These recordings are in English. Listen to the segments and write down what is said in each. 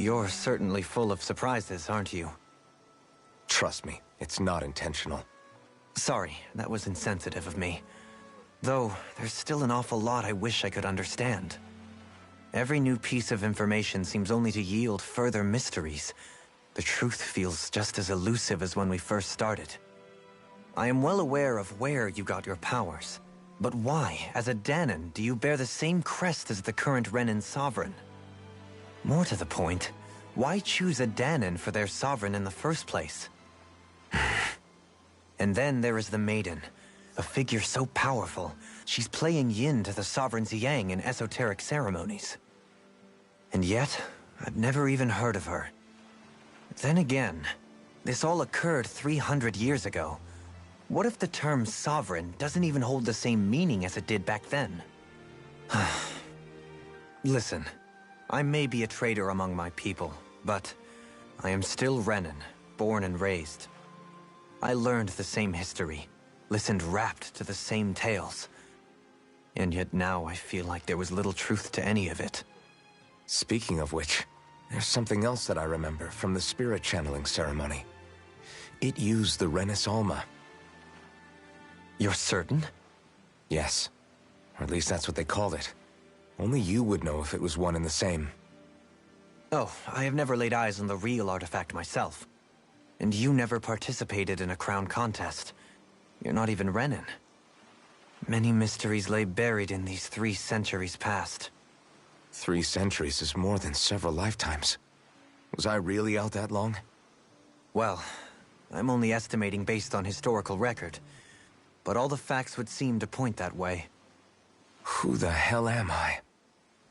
You're certainly full of surprises, aren't you? Trust me, it's not intentional. Sorry, that was insensitive of me. Though, there's still an awful lot I wish I could understand. Every new piece of information seems only to yield further mysteries. The truth feels just as elusive as when we first started. I am well aware of where you got your powers. But why, as a Danon, do you bear the same crest as the current Renan sovereign? More to the point, why choose a Danon for their sovereign in the first place? And then there is the Maiden, a figure so powerful, she's playing yin to the sovereign's yang in esoteric ceremonies. And yet, I've never even heard of her. Then again, this all occurred 300 years ago. What if the term sovereign doesn't even hold the same meaning as it did back then? Listen, I may be a traitor among my people, but I am still Renan, born and raised. I learned the same history, listened rapt to the same tales. And yet now I feel like there was little truth to any of it. Speaking of which, there's something else that I remember from the spirit channeling ceremony. It used the Renis Alma. You're certain? Yes. Or at least that's what they called it. Only you would know if it was one and the same. Oh, I have never laid eyes on the real artifact myself. And you never participated in a crown contest. You're not even Renan. Many mysteries lay buried in these 3 centuries past. 3 centuries is more than several lifetimes. Was I really out that long? Well, I'm only estimating based on historical record. But all the facts would seem to point that way. Who the hell am I?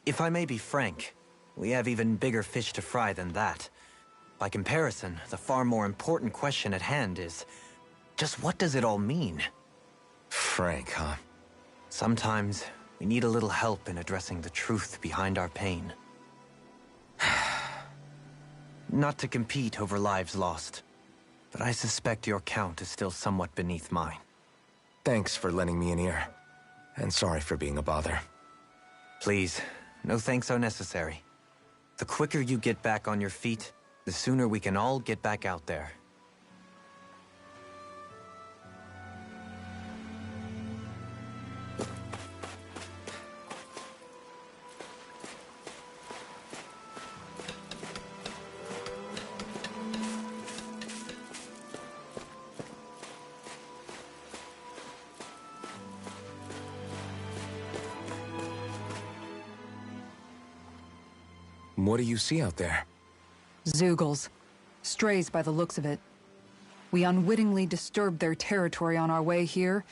If I may be frank, we have even bigger fish to fry than that. By comparison, the far more important question at hand is, just what does it all mean? Frank, huh? Sometimes, we need a little help in addressing the truth behind our pain. Not to compete over lives lost, but I suspect your count is still somewhat beneath mine. Thanks for lending me an ear. And sorry for being a bother. Please, no thanks are necessary. The quicker you get back on your feet, the sooner we can all get back out there. What do you see out there? Zeugles. Strays by the looks of it. We unwittingly disturbed their territory on our way here,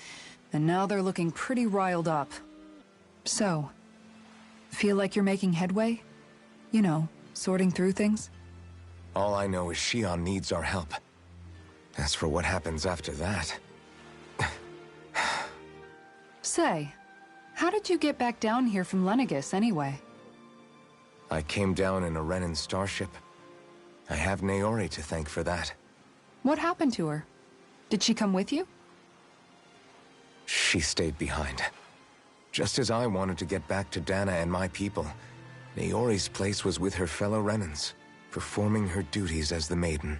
and now they're looking pretty riled up. So, feel like you're making headway? You know, sorting through things? All I know is Shion needs our help. As for what happens after that... Say, how did you get back down here from Lenegis anyway? I came down in a Renan starship. I have Naori to thank for that. What happened to her? Did she come with you? She stayed behind. Just as I wanted to get back to Dana and my people, Naori's place was with her fellow Renans, performing her duties as the Maiden.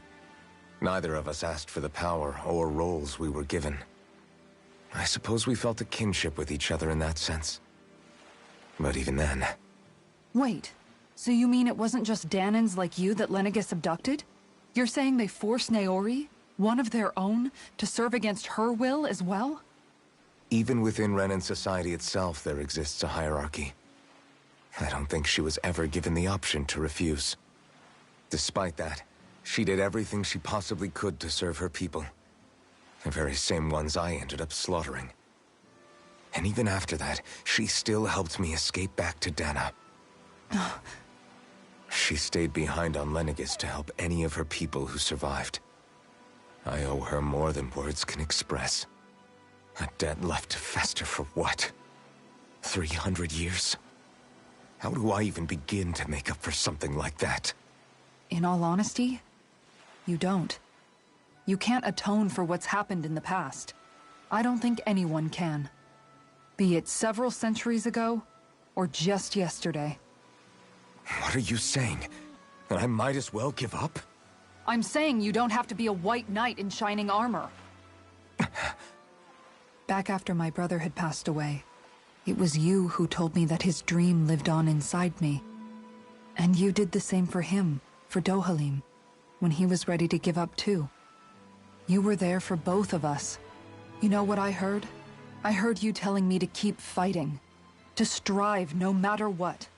Neither of us asked for the power or roles we were given. I suppose we felt a kinship with each other in that sense. But even then... Wait, so you mean it wasn't just Danans like you that Lenegis abducted? You're saying they forced Naori, one of their own, to serve against her will as well? Even within Renan society itself, there exists a hierarchy. I don't think she was ever given the option to refuse. Despite that, she did everything she possibly could to serve her people. The very same ones I ended up slaughtering. And even after that, she still helped me escape back to Dana. She stayed behind on Lenegis to help any of her people who survived. I owe her more than words can express. A debt left to fester for what? 300 years? How do I even begin to make up for something like that? In all honesty, you don't. You can't atone for what's happened in the past. I don't think anyone can. Be it several centuries ago, or just yesterday. What are you saying? And I might as well give up? I'm saying you don't have to be a white knight in shining armor. Back after my brother had passed away, it was you who told me that his dream lived on inside me. And you did the same for him, for Dohalim, when he was ready to give up too. You were there for both of us. You know what I heard? I heard you telling me to keep fighting, to strive no matter what.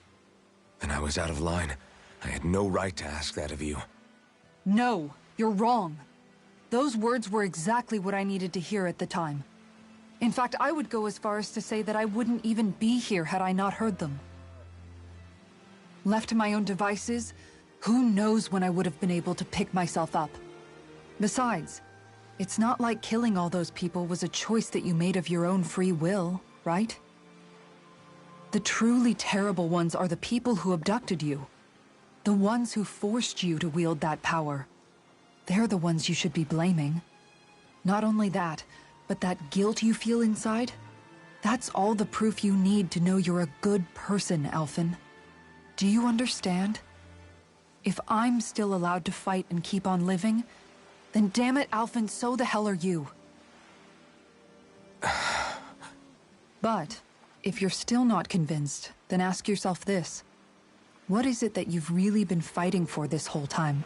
And I was out of line. I had no right to ask that of you. No, you're wrong. Those words were exactly what I needed to hear at the time. In fact, I would go as far as to say that I wouldn't even be here had I not heard them. Left to my own devices, who knows when I would have been able to pick myself up. Besides, it's not like killing all those people was a choice that you made of your own free will, right? The truly terrible ones are the people who abducted you. The ones who forced you to wield that power. They're the ones you should be blaming. Not only that, but that guilt you feel inside, that's all the proof you need to know you're a good person, Alphen. Do you understand? If I'm still allowed to fight and keep on living, then damn it, Alphen, so the hell are you. But, if you're still not convinced, then ask yourself this. What is it that you've really been fighting for this whole time?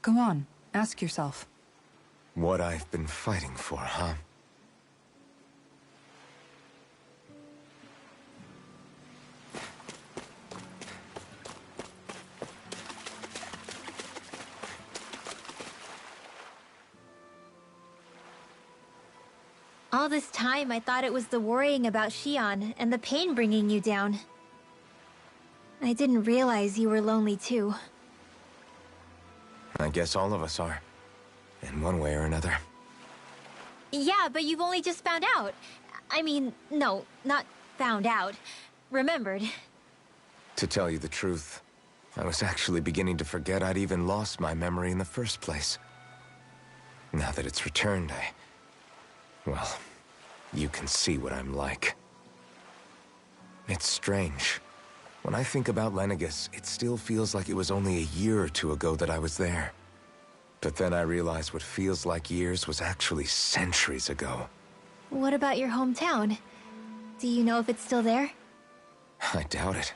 Go on, ask yourself. What I've been fighting for, huh? All this time, I thought it was the worrying about Xion and the pain bringing you down. I didn't realize you were lonely too. I guess all of us are. In one way or another. Yeah, but you've only just found out. I mean, no, not found out. Remembered. To tell you the truth, I was actually beginning to forget I'd even lost my memory in the first place. Now that it's returned, well, you can see what I'm like. It's strange. When I think about Lenegus, it still feels like it was only a year or two ago that I was there. But then I realized what feels like years was actually centuries ago. What about your hometown? Do you know if it's still there? I doubt it.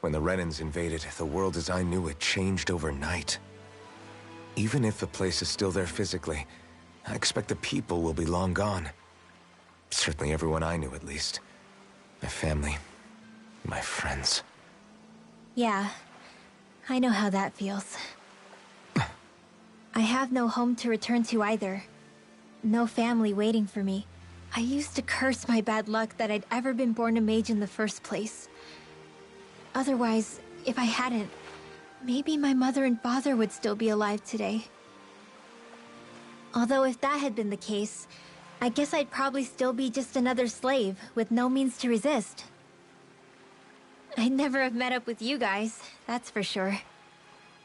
When the Renans invaded, the world as I knew it changed overnight. Even if the place is still there physically, I expect the people will be long gone. Certainly everyone I knew, at least. My family, my friends. Yeah, I know how that feels. I have no home to return to either. No family waiting for me. I used to curse my bad luck that I'd ever been born a mage in the first place. Otherwise, if I hadn't, maybe my mother and father would still be alive today. Although if that had been the case, I guess I'd probably still be just another slave with no means to resist. I'd never have met up with you guys, that's for sure.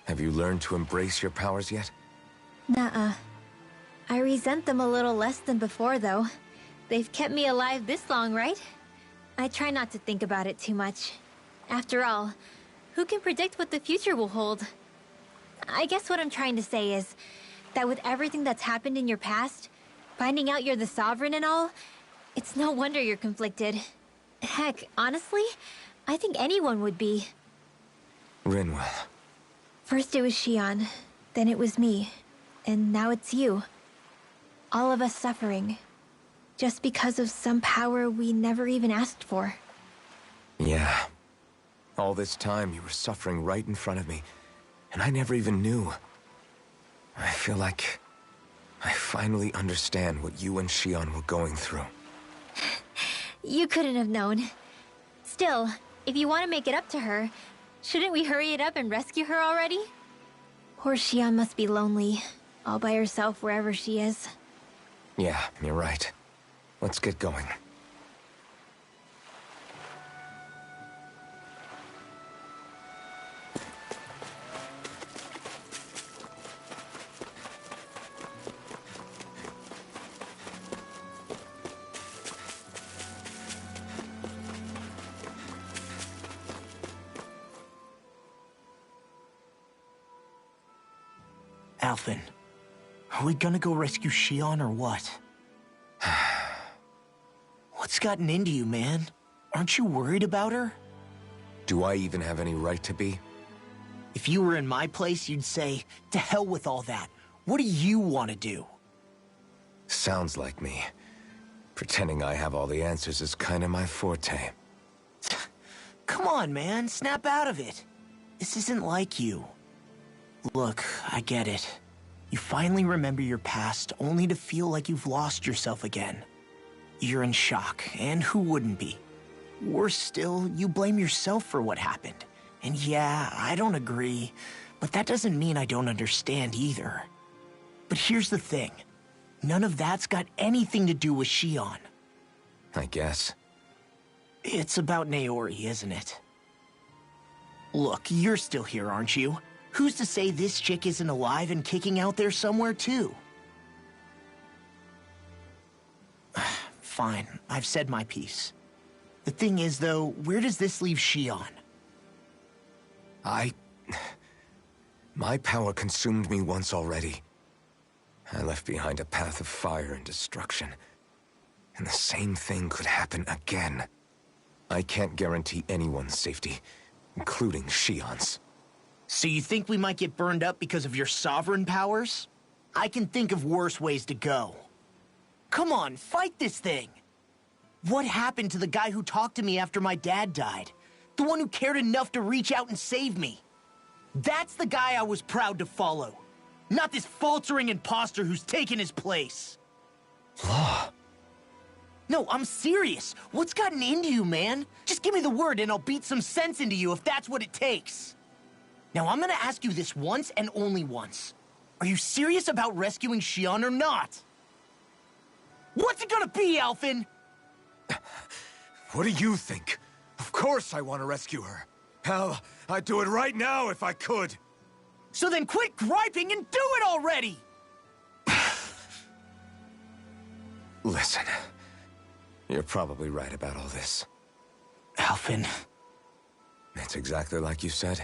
Have you learned to embrace your powers yet? Nuh-uh. I resent them a little less than before, though. They've kept me alive this long, right? I try not to think about it too much. After all, who can predict what the future will hold? I guess what I'm trying to say is that with everything that's happened in your past, finding out you're the Sovereign and all, it's no wonder you're conflicted. Heck, honestly, I think anyone would be. Rinwell. First it was Xion, then it was me, and now it's you. All of us suffering, just because of some power we never even asked for. Yeah. All this time you were suffering right in front of me, and I never even knew. I feel like I finally understand what you and Xion were going through. You couldn't have known. Still, if you want to make it up to her, shouldn't we hurry it up and rescue her already? Poor Xion must be lonely, all by herself wherever she is. Yeah, you're right. Let's get going. Alphen, are we gonna go rescue Shion or what? What's gotten into you, man? Aren't you worried about her? Do I even have any right to be? If you were in my place, you'd say, to hell with all that. What do you want to do? Sounds like me. Pretending I have all the answers is kind of my forte. Come on, man. Snap out of it. This isn't like you. Look, I get it. You finally remember your past, only to feel like you've lost yourself again. You're in shock, and who wouldn't be? Worse still, you blame yourself for what happened. And yeah, I don't agree, but that doesn't mean I don't understand either. But here's the thing. None of that's got anything to do with Shion. I guess. It's about Naori, isn't it? Look, you're still here, aren't you? Who's to say this chick isn't alive and kicking out there somewhere, too? Fine, I've said my piece. The thing is, though, where does this leave Shion? My power consumed me once already. I left behind a path of fire and destruction. And the same thing could happen again. I can't guarantee anyone's safety, including Shion's. So you think we might get burned up because of your sovereign powers? I can think of worse ways to go. Come on, fight this thing! What happened to the guy who talked to me after my dad died? The one who cared enough to reach out and save me? That's the guy I was proud to follow. Not this faltering imposter who's taken his place. Law. No, I'm serious. What's gotten into you, man? Just give me the word and I'll beat some sense into you if that's what it takes. Now, I'm gonna ask you this once and only once. Are you serious about rescuing Shion or not? What's it gonna be, Alphen? What do you think? Of course I want to rescue her. Hell, I'd do it right now if I could. So then quit griping and do it already! Listen, you're probably right about all this. Alphen. It's exactly like you said.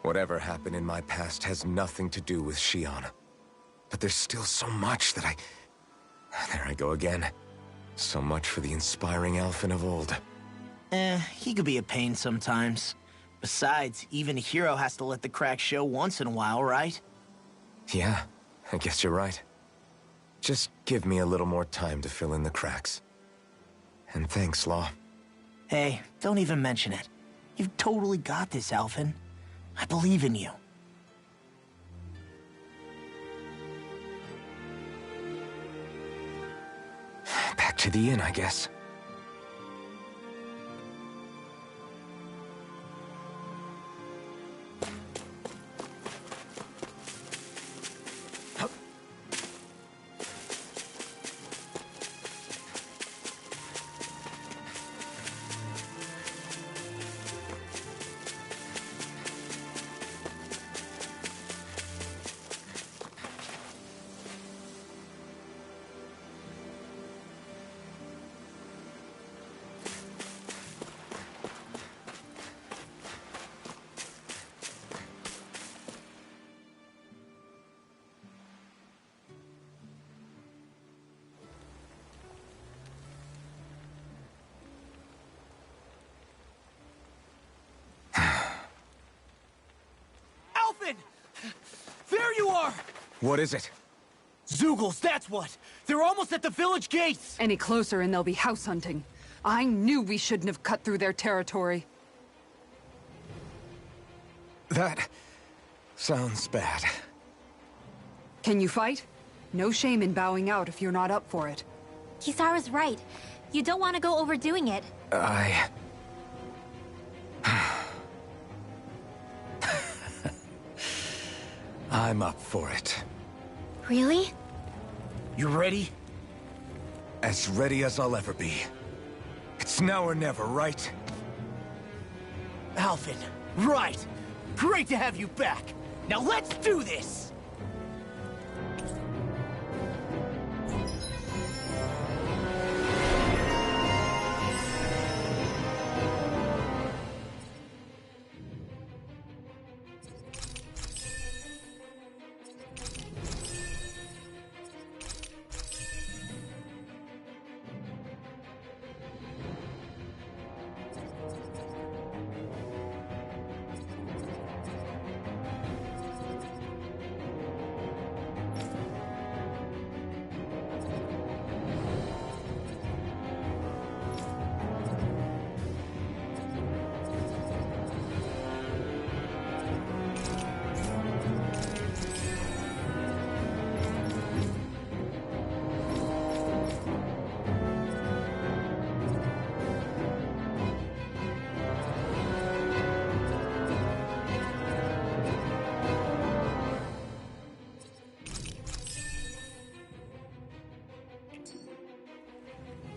Whatever happened in my past has nothing to do with Shion. But there's still so much that There I go again. So much for the inspiring Alphen of old. He could be a pain sometimes. Besides, even a hero has to let the cracks show once in a while, right? Yeah, I guess you're right. Just give me a little more time to fill in the cracks. And thanks, Law. Hey, don't even mention it. You've totally got this, Alphen. I believe in you. Back to the inn, I guess. There you are! What is it? Zeugles, that's what! They're almost at the village gates! Any closer and they'll be house hunting. I knew we shouldn't have cut through their territory. That sounds bad. Can you fight? No shame in bowing out if you're not up for it. Kisara's right. You don't want to go overdoing it. I'm up for it. Really? You ready? As ready as I'll ever be. It's now or never, right? Alphen, right! Great to have you back! Now let's do this!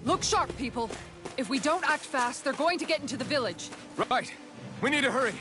Look sharp, people. If we don't act fast, they're going to get into the village. Right. We need to hurry.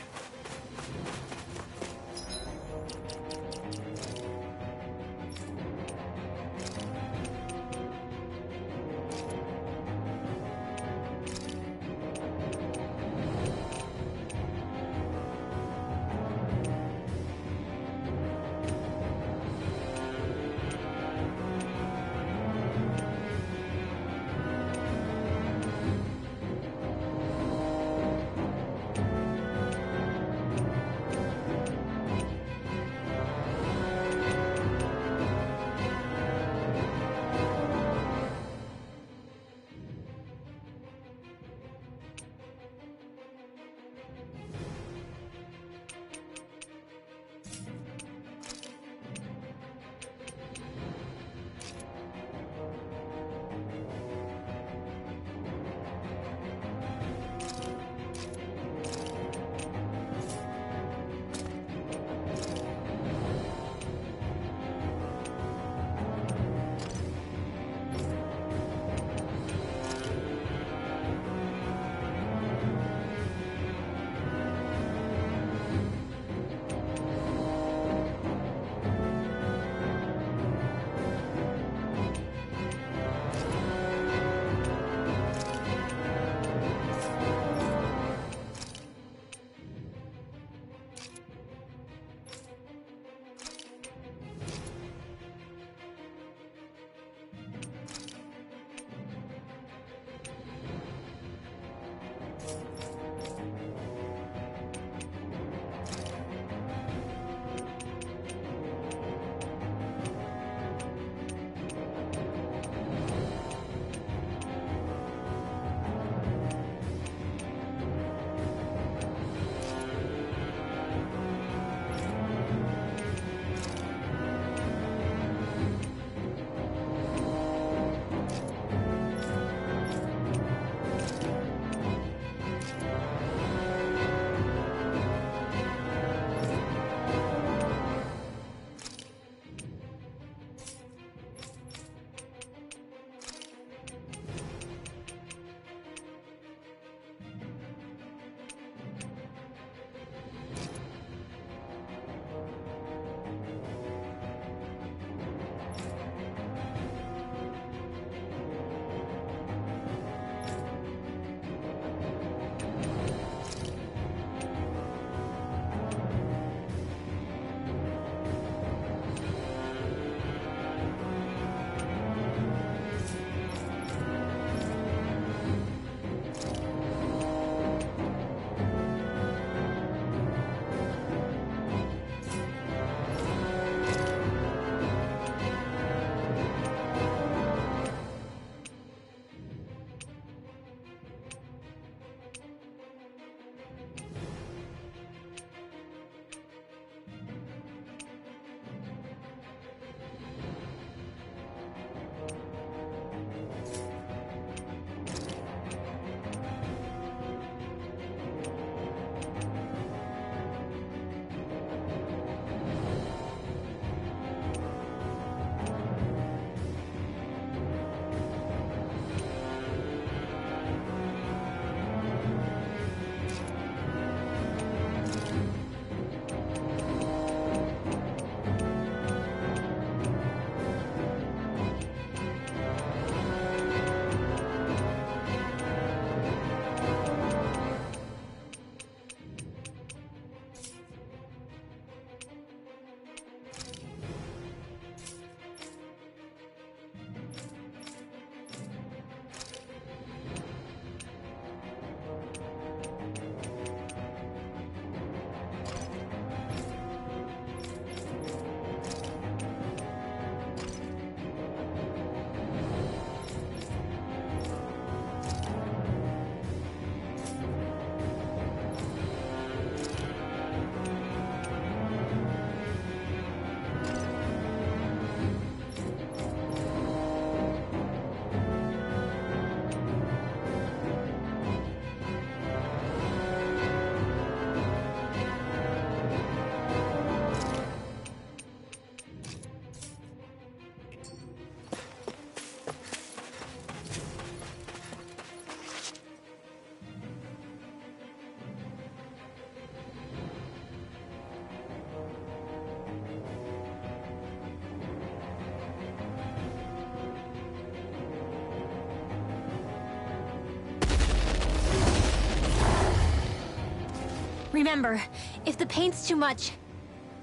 Remember, if the pain's too much...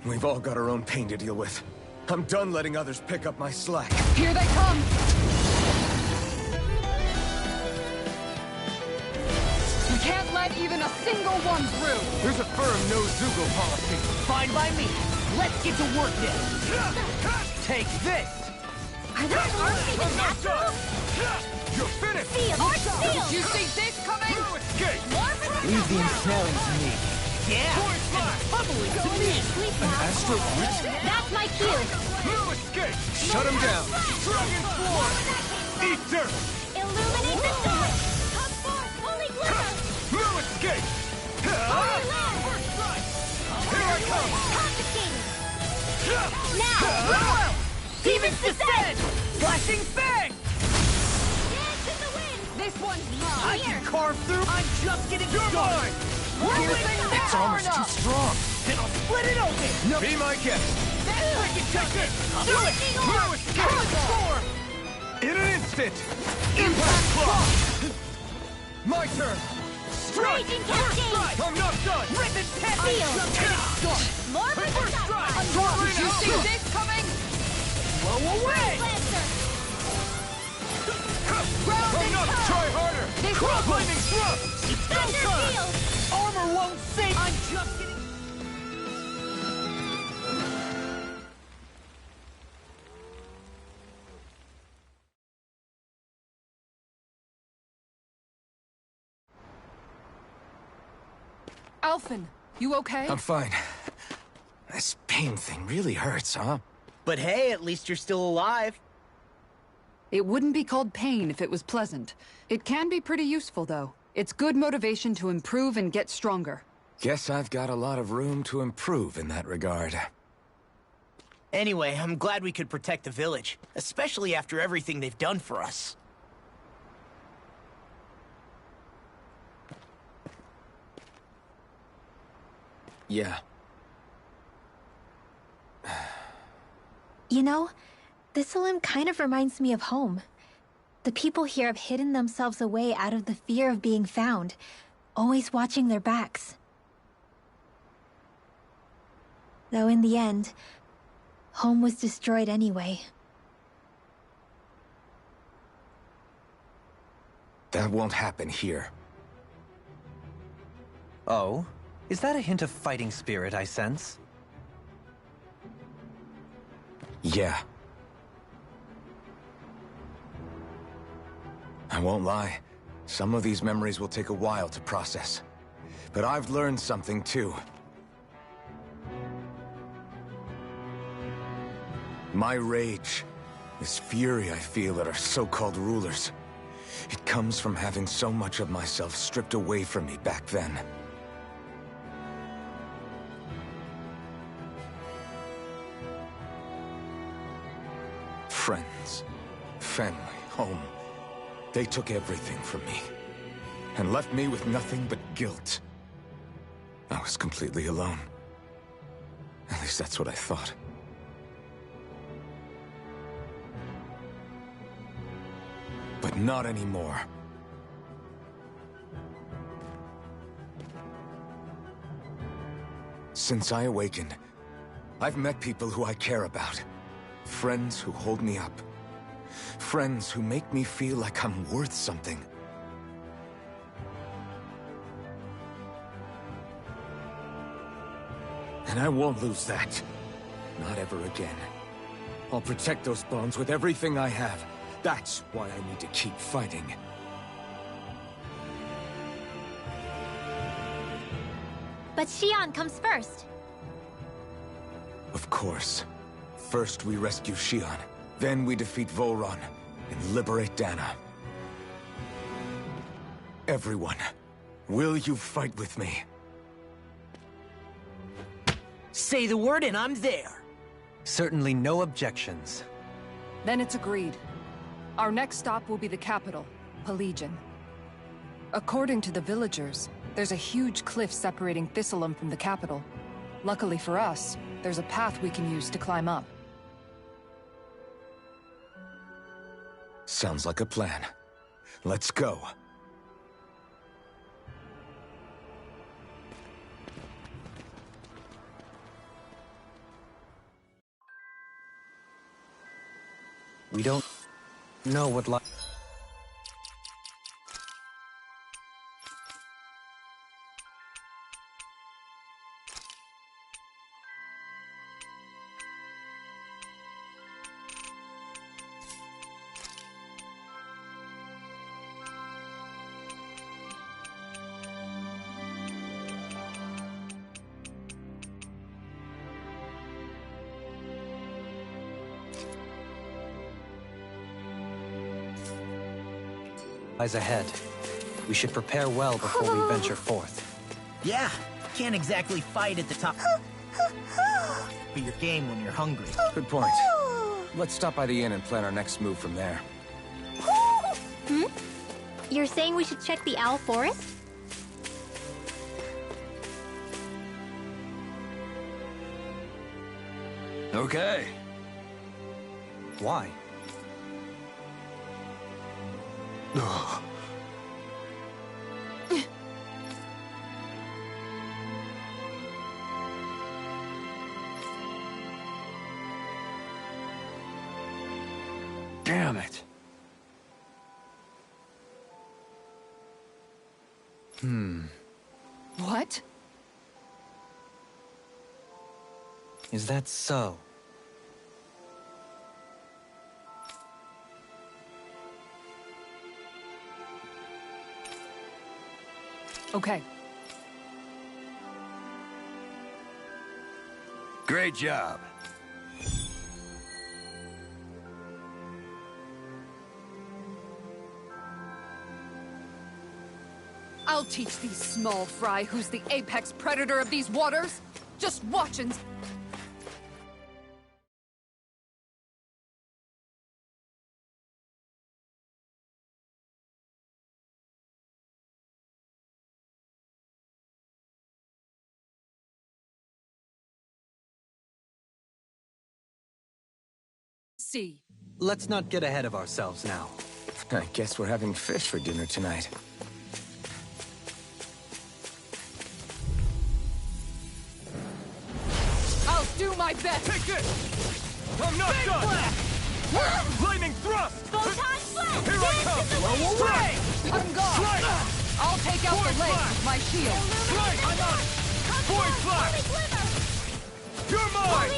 We've all got our own pain to deal with. I'm done letting others pick up my slack. Here they come! We can't let even a single one through! There's a firm no-Zoogle policy. Fine by me. Let's get to work then. Take this! Are those arms even natural? You're finished! Seal! Seal! Did you see this coming? Escape! Leave the ensnaring to me. Yeah! Pummeling to me! Sleep now. Astro Bridge? That's my cue! No escape! Shut him down! Dragon Form! Eat dirt! Illuminate the sun! Come forth, holy glitter! No escape! Holy land! First strike! Here I come! Confiscated! Now! Demons descend! Flashing fang! Dance in the wind! This one's I mine! can carve through. I'm just getting started. It's almost too strong! Then I'll split it open. Be my guest! Freaking take it! Do it! No escape! Transform! In an instant! Impact Claw! My turn! Strike! Raging cascade! I'm not done! Rip and tap! Seal! I'm just getting started. More for the sunrise! Did you see this coming? Blow away! Lancer! I'm not! Try harder! This Lightning thrust! Thunder shield! Armor won't save. I'm just getting... Alphen, you okay? I'm fine. This pain thing really hurts, huh? But hey, at least you're still alive. It wouldn't be called pain if it was pleasant. It can be pretty useful, though. It's good motivation to improve and get stronger. Guess I've got a lot of room to improve in that regard. Anyway, I'm glad we could protect the village, especially after everything they've done for us. Yeah. You know, this This'lim kind of reminds me of home. The people here have hidden themselves away out of the fear of being found, always watching their backs. Though in the end, home was destroyed anyway. That won't happen here. Oh? Is that a hint of fighting spirit I sense? Yeah. I won't lie. Some of these memories will take a while to process. But I've learned something too. My rage, this fury I feel at our so-called rulers, it comes from having so much of myself stripped away from me back then. Friends, family, home. They took everything from me, and left me with nothing but guilt. I was completely alone. At least that's what I thought. But not anymore. Since I awakened, I've met people who I care about. Friends who hold me up. Friends who make me feel like I'm worth something. And I won't lose that. Not ever again. I'll protect those bonds with everything I have. That's why I need to keep fighting. But Xion comes first. Of course. First we rescue Xion, then we defeat Volron and liberate Dana. Everyone, will you fight with me? Say the word and I'm there. Certainly no objections. Then it's agreed. Our next stop will be the capital, Pelagian. According to the villagers, there's a huge cliff separating This'lim from the capital. Luckily for us, there's a path we can use to climb up. Sounds like a plan. Let's go. We don't know what lies ahead. We should prepare well before we venture forth. Yeah, can't exactly fight at the top of your game when you're hungry. Good point. Let's stop by the inn and plan our next move from there. Hmm? You're saying we should check the owl forest? Okay. Why? Damn it. What? Is that so? Okay. Great job. I'll teach these small fry who's the apex predator of these waters. Just watch and... see. Let's not get ahead of ourselves now. I guess we're having fish for dinner tonight. I'll do my best. Take this! I'm not done! Lightning thrust! Photon blast! Here I come! Blow away! I'm gone. Strike! I'll take out the leg with my shield. Strike! I'm on it! Void flash! You're mine!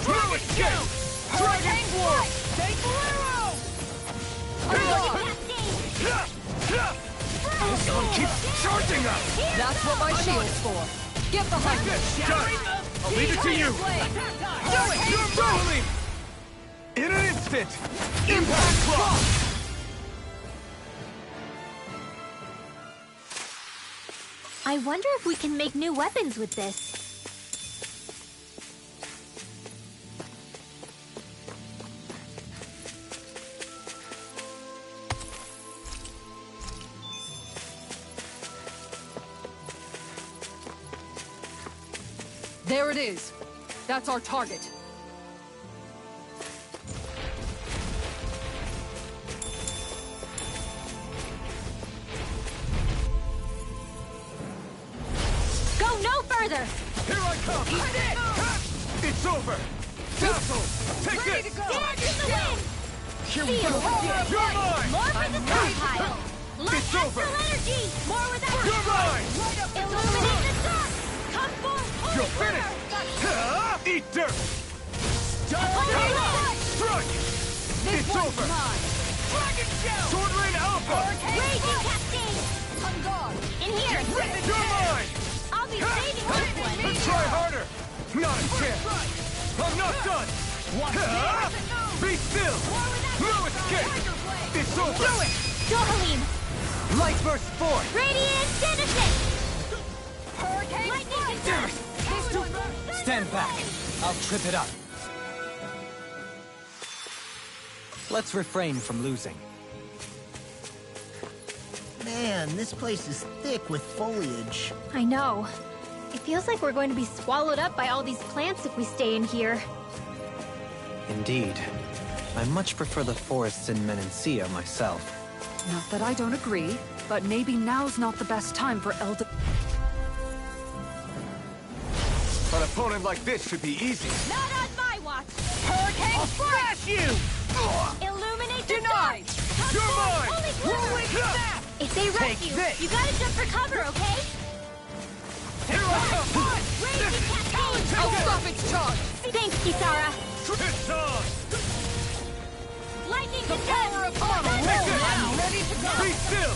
Through escape! Dragon Swarm! Take Bolero! This one keeps charging us! That's what my shield's for. Get behind me. Got it! I'll leave it to you! Do it! You're rolling! In an instant! Impact Claw! I wonder if we can make new weapons with this. There it is. That's our target. Go no further! Here I come! It's over! Dazzle! Take Ready this! to go! Dance in the wind! Here we go! You're mine! More for the stockpile! Light It's astral over. energy! More with that! You're mine! Illuminate the sun! Come forth, holy You're finished! Eat dirt! Holy light! Strike! This It's one's over! mine. Dragon Shell! Sword Rain Alpha! Raging cascade! On guard. In here! You're mine! I'll be saving this one! Let's try harder! Not a chance! I'm not done! Be still! No escape! It's over! Do it! Johalim! Light Burst 4! Radiant Genesis! Hurricane Lightning Damn it! Stand back. I'll trip it up. Let's refrain from losing. Man, this place is thick with foliage. I know. It feels like we're going to be swallowed up by all these plants if we stay in here. Indeed. I much prefer the forests in Menancia myself. Not that I don't agree, but maybe now's not the best time for Elder... An opponent like this should be easy. Not on my watch! Hurricane I'll smash you! Illuminate You're mine! Holy crap! If they rush you, you gotta jump for cover, okay? Here I come! Raging cascade! I'll stop its charge! Thanks, Kisara. It's on! Lightning The power of Armor! I'm ready to go! Be still!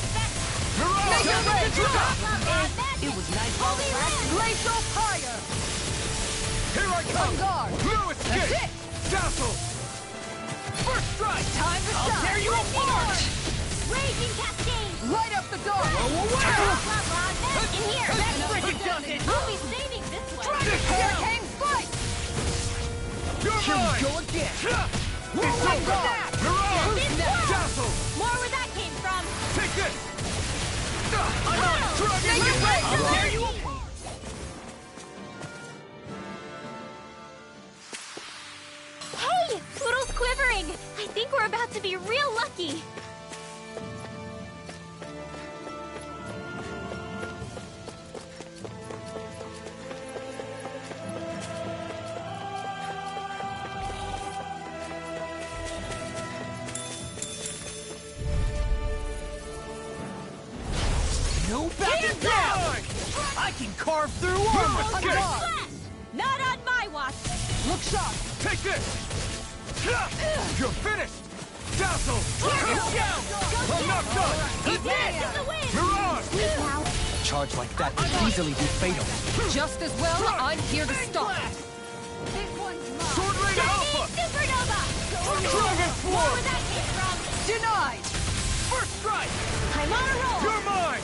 Make it ready! It was nice. Holy land! Glacial fire! Here I come! On guard! No escape! That's it! Dazzle! First strike! Time to shine! Tear you apart! Raging cascade! Light up the dark! In here! That freaking does it! I'll be saving this one! Hurricane fight! You're Here mine! we go again! It's over! Mirage! This one! Dazzle! More where that came from! Take this! I'm on it! Dragon Make it rain! I'll tear you apart! Hey! Poodle's quivering! I think we're about to be real lucky! No backing down! I can carve through armor! On First guard! class! Not on my watch! Look sharp! Take this! You're finished! Dazzle! I'm not done! He's dead! To the wind! Mirage! Sweet now! Charge like that could easily be fatal. Just as well, I'm here to stop it! This one's mine! Sword Rain Alpha! Supernova! Dragon Where Swarm! would that came from? Denied! First strike! I'm on a roll! You're mine!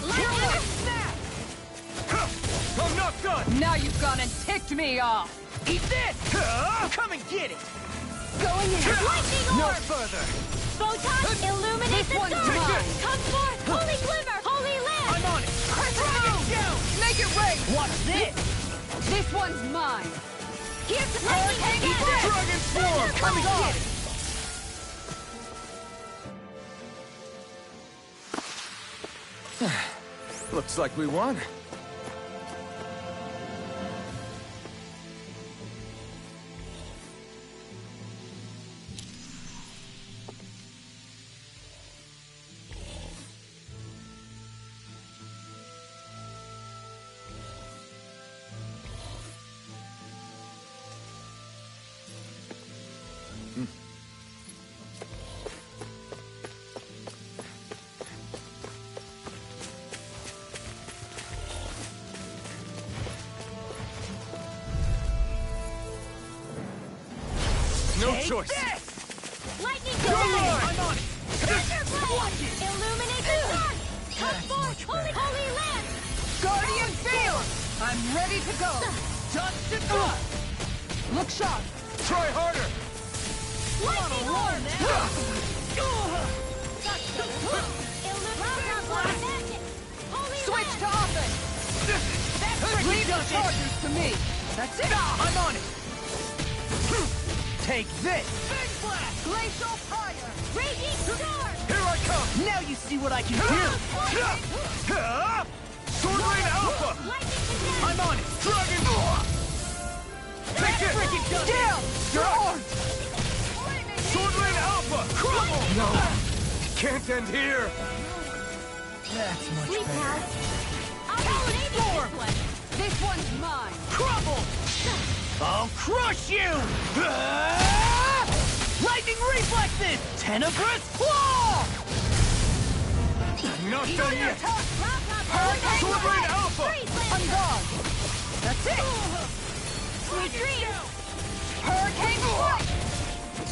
Lightning! Snap! I'm not done! Now you've gone and ticked me off! Eat this! Come and get it! Going in! Lightning No orb! further! Photon, illuminate This the one's stars! mine. Come forth, holy glimmer, holy land! I'm on it! Dragon down! Make it rain! Watch this! This one's mine! Here's the lightning Eat again! Dragon Swarm! Come and get it! Looks like we won. No Take choice! this! Lightning You're blade! mine! I'm on it! Watch it! Illuminate the stars! Come forth, holy land! Guardian field! I'm ready to go! Touch the front! Look sharp! Try harder! Lightning orb! Switch to offense! Leave the charges to me! That's it! I'm on it! Take this! Glacial fire! Raging storm! Here I come! Now you see what I can do! Sword Rain Alpha! Lightning condemned! I'm on it! Dragon! Take it! Freaking done! Down! Your arm! Sword Rain Alpha! Crumble! No! Can't end here! That's much Sweet better. now! I'll eliminate this one! This one's mine! Crumble! I'll crush you! Lightning reflexes! Tenebrous claw! Not done yet! Hurricane Sword Rain Alpha! On guard! That's it! Sweet dreams! Hurricane strike!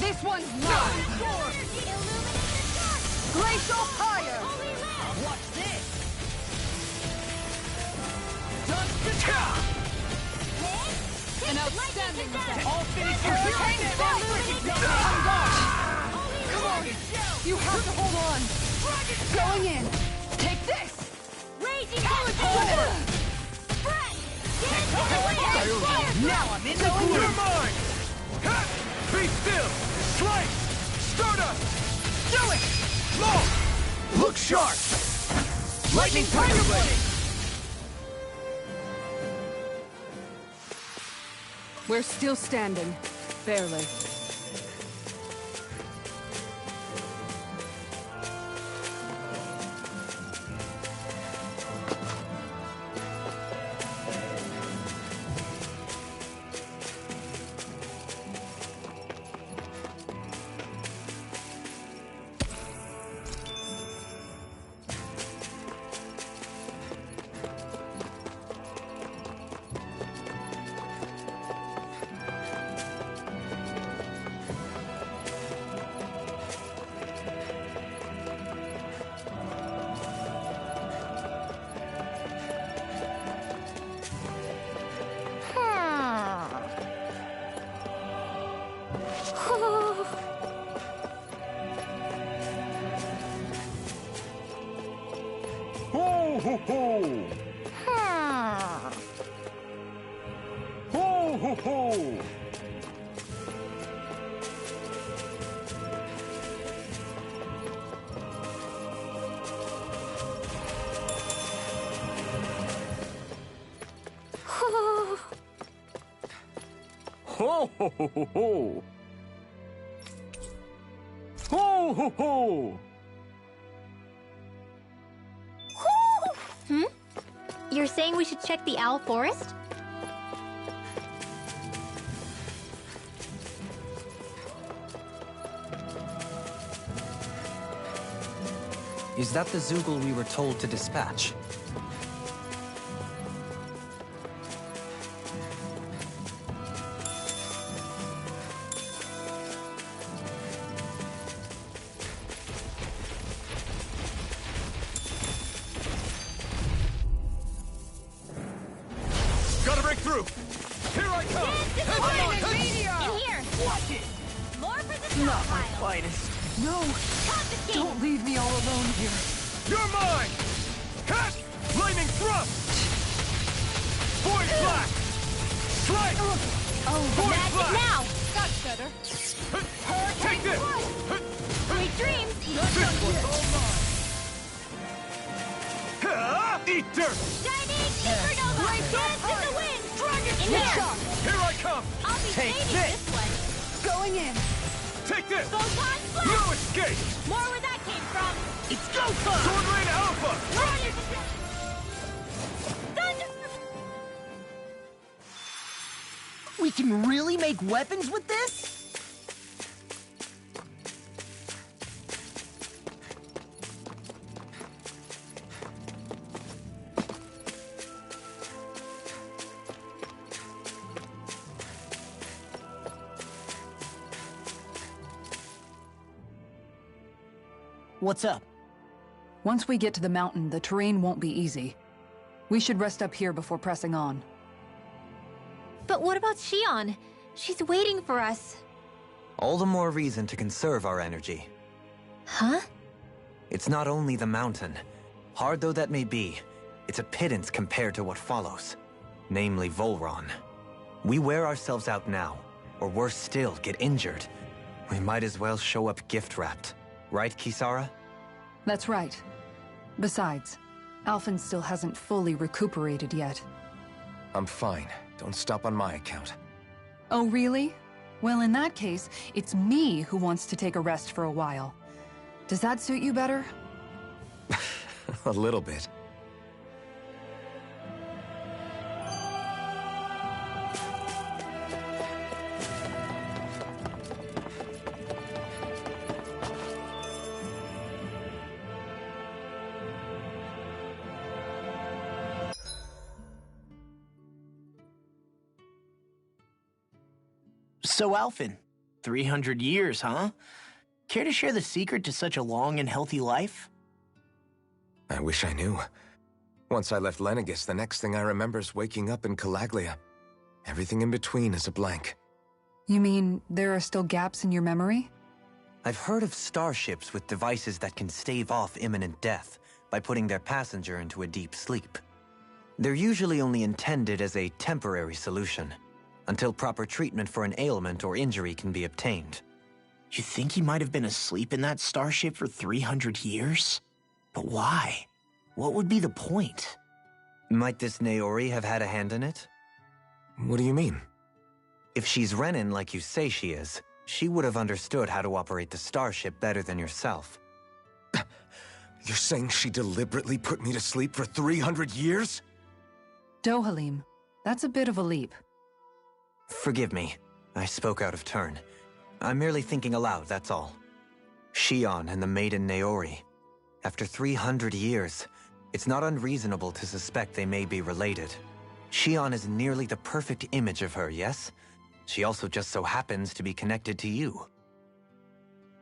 This one's mine! Glacial fire! Watch this! An outstanding attack! I'll finish your Hurricane strike! On guard! Come on! You have to hold on! Going in! Take this! Raging Teleport! Now I'm in the You're groove! mine! Ha! Be still! Strike! Stardust! Do it! Law! Look sharp! Lightning Tiger Blade! We're still standing. Barely. ho ho! Ho ho ho! Ho ho ho ho ho! Ho ho ho! You're saying we should check the owl forest? Is that the Zoogle we were told to dispatch? Gotta break through! Here I come! In here! Watch it! More for the stockpile! Finest. No! Confiscate! Don't leave me all alone here. You're mine! Catch! Lightning thrust! Void blast! Strike! Void Magic blast! now! That's better. Take this! Sweet dreams! This one's all mine! Eat dirt! Shining supernova! Dance in the wind! Dragon In here! Slash! Here I come! I'll be Take saving this. this one! Going in. Take this! Photon blast! No escape! More where that came from! It's go time! Sword Rain Alpha! Thunder! We can really make weapons with this? What's up? Once we get to the mountain, the terrain won't be easy. We should rest up here before pressing on. But what about Shion? She's waiting for us. All the more reason to conserve our energy. Huh? It's not only the mountain. Hard though that may be, it's a pittance compared to what follows. Namely Volron. We wear ourselves out now, or worse still, get injured. We might as well show up gift-wrapped. Right, Kisara? That's right. Besides, Alphen still hasn't fully recuperated yet. I'm fine. Don't stop on my account. Oh, really? Well, in that case, it's me who wants to take a rest for a while. Does that suit you better? A little bit. So, Alphen, 300 years, huh? Care to share the secret to such a long and healthy life? I wish I knew. Once I left Lenegis, the next thing I remember is waking up in Calaglia. Everything in between is a blank. You mean there are still gaps in your memory? I've heard of starships with devices that can stave off imminent death by putting their passenger into a deep sleep. They're usually only intended as a temporary solution, until proper treatment for an ailment or injury can be obtained. You think he might have been asleep in that starship for 300 years? But why? What would be the point? Might this Naori have had a hand in it? What do you mean? If she's Renin like you say she is, she would have understood how to operate the starship better than yourself. You're saying she deliberately put me to sleep for 300 years? Dohalim, that's a bit of a leap. Forgive me. I spoke out of turn. I'm merely thinking aloud, that's all. Shion and the maiden Naori. After 300 years, it's not unreasonable to suspect they may be related. Shion is nearly the perfect image of her, yes? She also just so happens to be connected to you.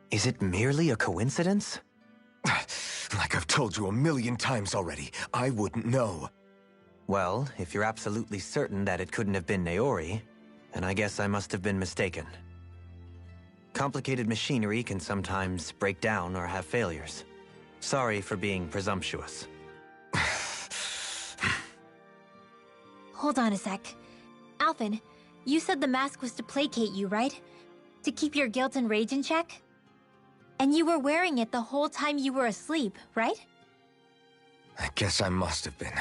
Is it merely a coincidence? Like I've told you 1,000,000 times already, I wouldn't know. Well, if you're absolutely certain that it couldn't have been Naori, then I guess I must have been mistaken. Complicated machinery can sometimes break down or have failures. Sorry for being presumptuous. Hold on a sec. Alphen, you said the mask was to placate you, right? To keep your guilt and rage in check? And you were wearing it the whole time you were asleep, right? I guess I must have been.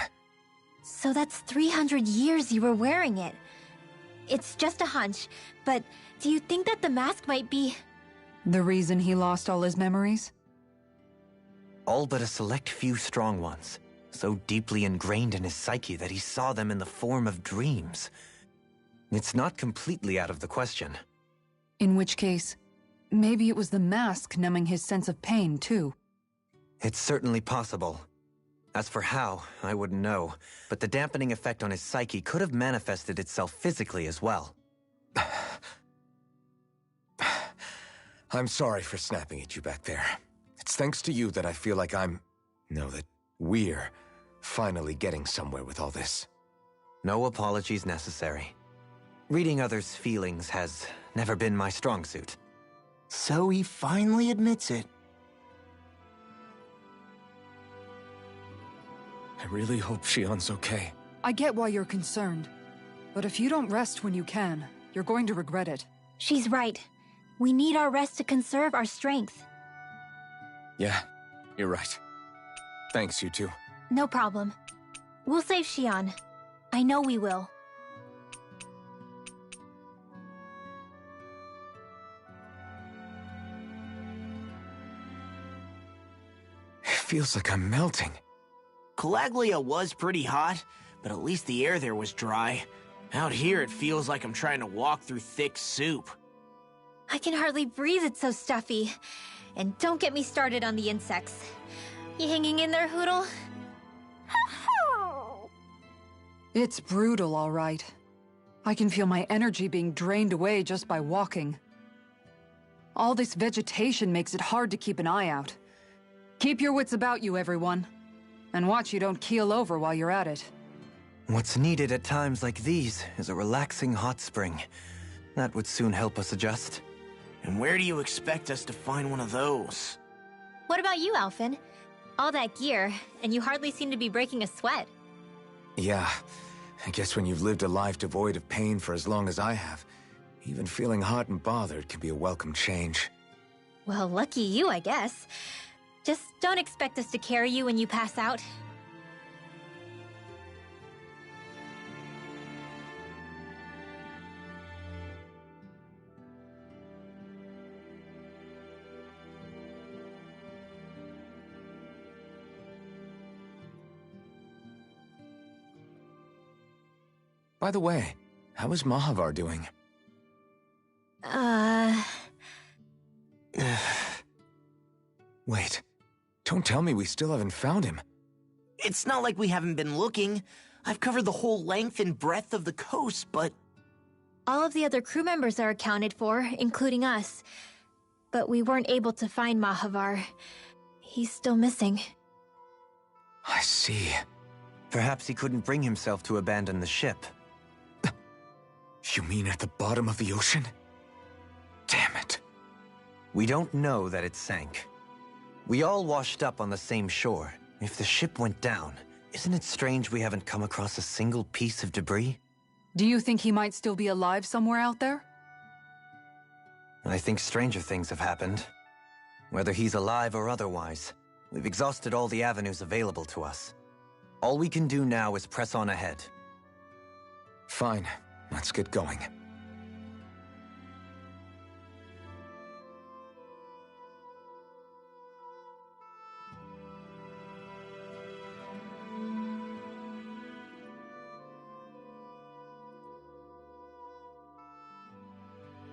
So that's 300 years you were wearing it. It's just a hunch, but do you think that the mask might be... The reason he lost all his memories? All but a select few strong ones, so deeply ingrained in his psyche that he saw them in the form of dreams. It's not completely out of the question. In which case, maybe it was the mask numbing his sense of pain, too. It's certainly possible. As for how, I wouldn't know, but the dampening effect on his psyche could have manifested itself physically as well. I'm sorry for snapping at you back there. It's thanks to you that I feel like that we're finally getting somewhere with all this. No apologies necessary. Reading others' feelings has never been my strong suit. So he finally admits it. I really hope Shion's okay. I get why you're concerned. But if you don't rest when you can, you're going to regret it. She's right. We need our rest to conserve our strength. Yeah, you're right. Thanks, you two. No problem. We'll save Shion. I know we will. It feels like I'm melting. Calaglia was pretty hot, but at least the air there was dry. Out here, it feels like I'm trying to walk through thick soup. I can hardly breathe, it's so stuffy. And don't get me started on the insects. You hanging in there, Hoodle? It's brutal, all right. I can feel my energy being drained away just by walking. All this vegetation makes it hard to keep an eye out. Keep your wits about you, everyone. And watch you don't keel over while you're at it. What's needed at times like these is a relaxing hot spring. That would soon help us adjust. And where do you expect us to find one of those? What about you, Alphen? All that gear, and you hardly seem to be breaking a sweat. Yeah, I guess when you've lived a life devoid of pain for as long as I have, even feeling hot and bothered can be a welcome change. Well, lucky you, I guess. Just don't expect us to carry you when you pass out. By the way, how is Mahavar doing? Wait, don't tell me we still haven't found him. It's not like we haven't been looking. I've covered the whole length and breadth of the coast, but... All of the other crew members are accounted for, including us. But we weren't able to find Mahavar. He's still missing. I see. Perhaps he couldn't bring himself to abandon the ship. You mean at the bottom of the ocean? Damn it. We don't know that it sank. We all washed up on the same shore. If the ship went down, isn't it strange we haven't come across a single piece of debris? Do you think he might still be alive somewhere out there? I think stranger things have happened. Whether he's alive or otherwise, we've exhausted all the avenues available to us. All we can do now is press on ahead. Fine, let's get going.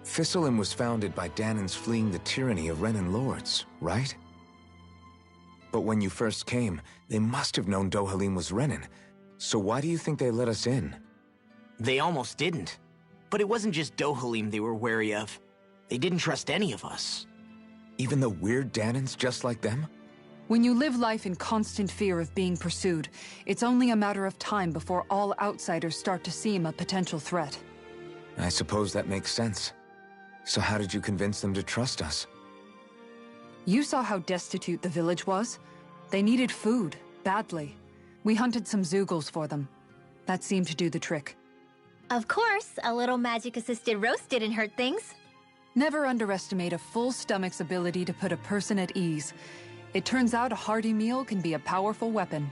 Thistleim was founded by Danans fleeing the tyranny of Renan lords, right? But when you first came, they must have known Dohalim was Renan. So why do you think they let us in? They almost didn't. But it wasn't just Dohalim they were wary of. They didn't trust any of us. Even the weird Danans just like them? When you live life in constant fear of being pursued, it's only a matter of time before all outsiders start to seem a potential threat. I suppose that makes sense. So how did you convince them to trust us? You saw how destitute the village was. They needed food, badly. We hunted some Zeugles for them. That seemed to do the trick. Of course, a little magic-assisted roast didn't hurt things. Never underestimate a full stomach's ability to put a person at ease. It turns out a hearty meal can be a powerful weapon.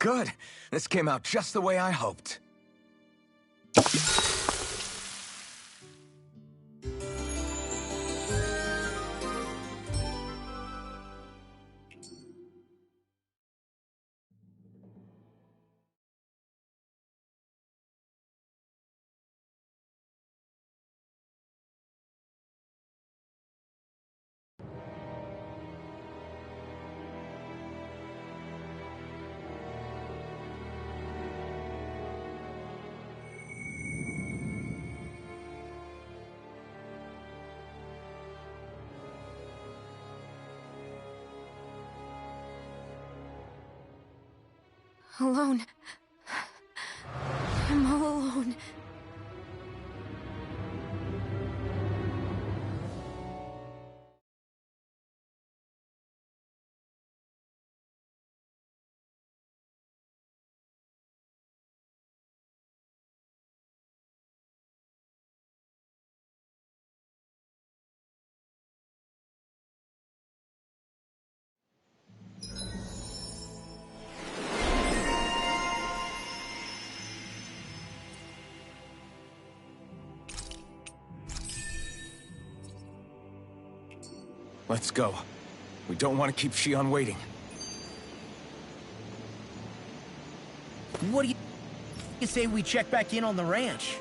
Good. This came out just the way I hoped. Alone. I'm all alone. Let's go. We don't want to keep Shion waiting. What do you say we check back in on the ranch?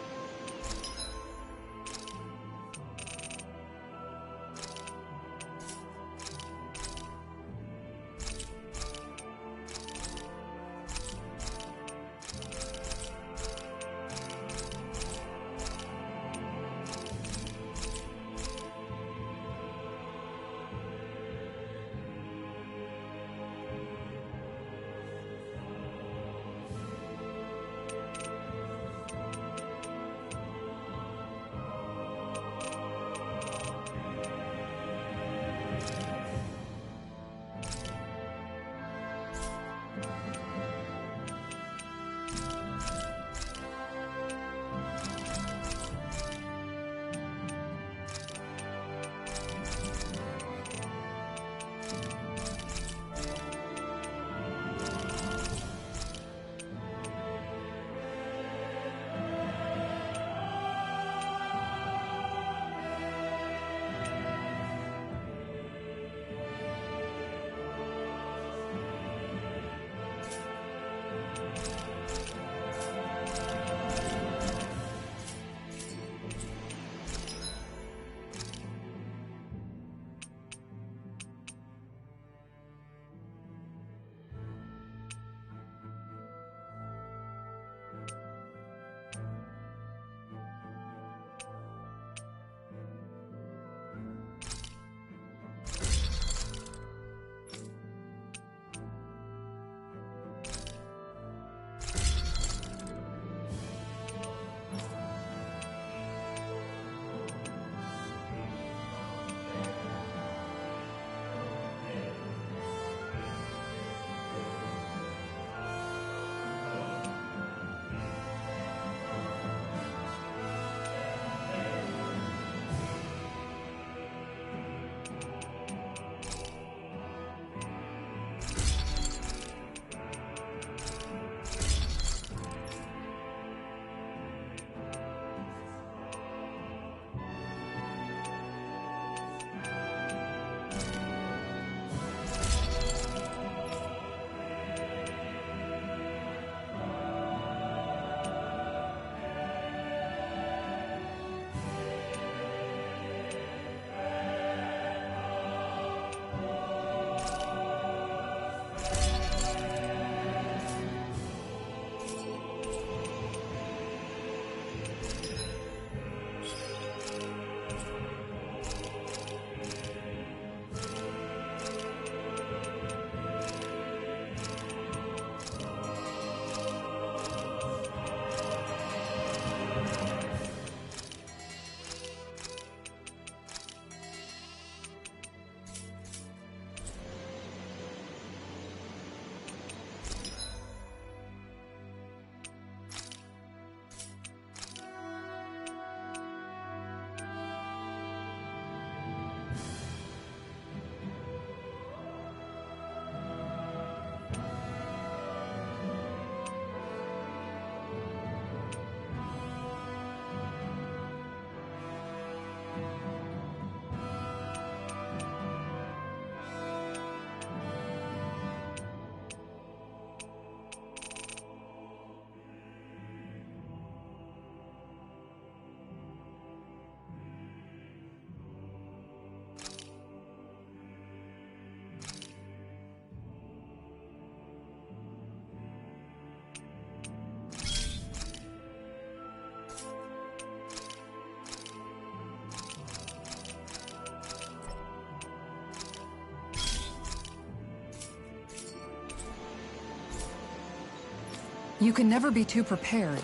You can never be too prepared.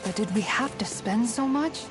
But did we have to spend so much?